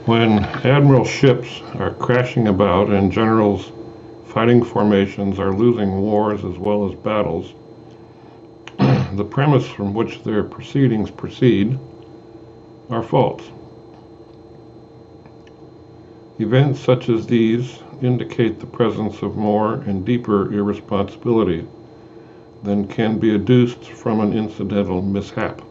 When admiral ships are crashing about and generals' fighting formations are losing wars as well as battles, the premise from which their proceedings proceed are false. Events such as these indicate the presence of more and deeper irresponsibility than can be adduced from an incidental mishap.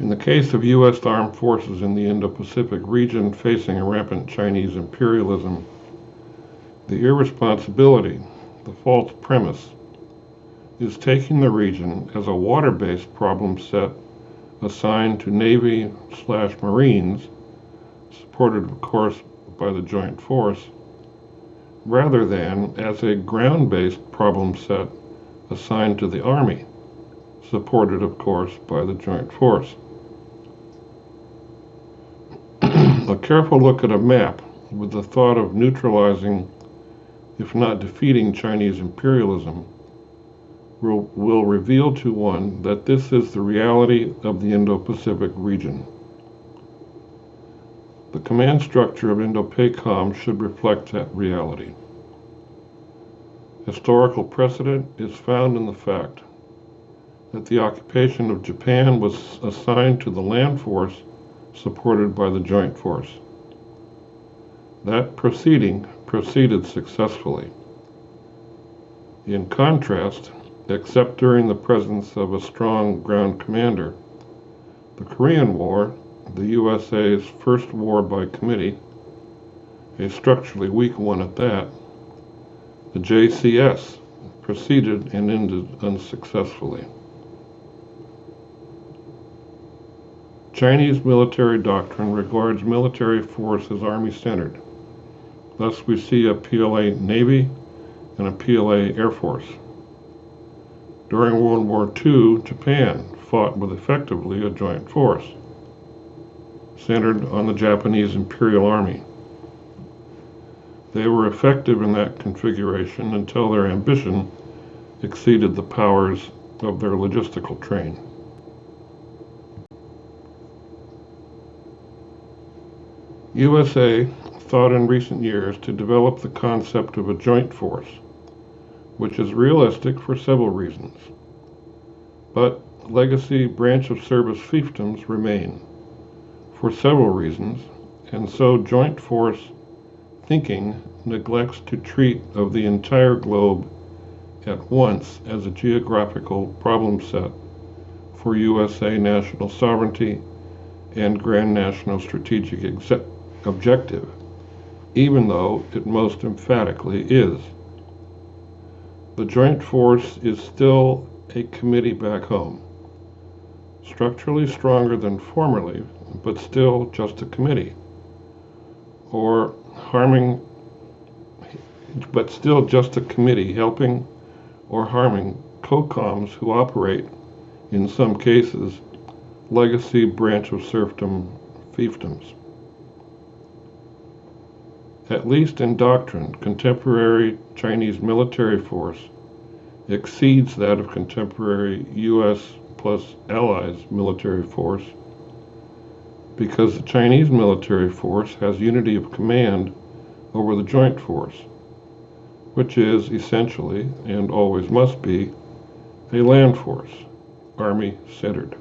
In the case of U.S. armed forces in the Indo-Pacific region facing a rampant Chinese imperialism, the irresponsibility, the false premise, is taking the region as a water-based problem set assigned to Navy/Marines, supported of course by the Joint Force, rather than as a ground-based problem set assigned to the Army, supported of course by the Joint Force. A careful look at a map with the thought of neutralizing, if not defeating, Chinese imperialism will reveal to one that this is the reality of the Indo-Pacific region. The command structure of Indo-PACOM should reflect that reality. Historical precedent is found in the fact that the occupation of Japan was assigned to the land force supported by the Joint Force. That proceeded successfully. In contrast, except during the presence of a strong ground commander, the Korean War, the USA's first war by committee, a structurally weak one at that, the JCS, proceeded and ended unsuccessfully. Chinese military doctrine regards military force as Army-centered. Thus we see a PLA Navy and a PLA Air Force. During World War II, Japan fought with effectively a joint force, centered on the Japanese Imperial Army. They were effective in that configuration until their ambition exceeded the powers of their logistical train. USA thought in recent years to develop the concept of a joint force, which is realistic for several reasons. But legacy branch of service fiefdoms remain for several reasons, and so joint force thinking neglects to treat of the entire globe at once as a geographical problem set for USA national sovereignty and grand national strategic objective, even though it most emphatically is. The joint force is still a committee back home, structurally stronger than formerly, but still just a committee, but still just a committee helping or harming COCOMs who operate, in some cases, legacy branch of serfdom fiefdoms. At least in doctrine, contemporary Chinese military force exceeds that of contemporary U.S. plus allies military force, because the Chinese military force has unity of command over the joint force, which is essentially, and always must be, a land force, Army-centered.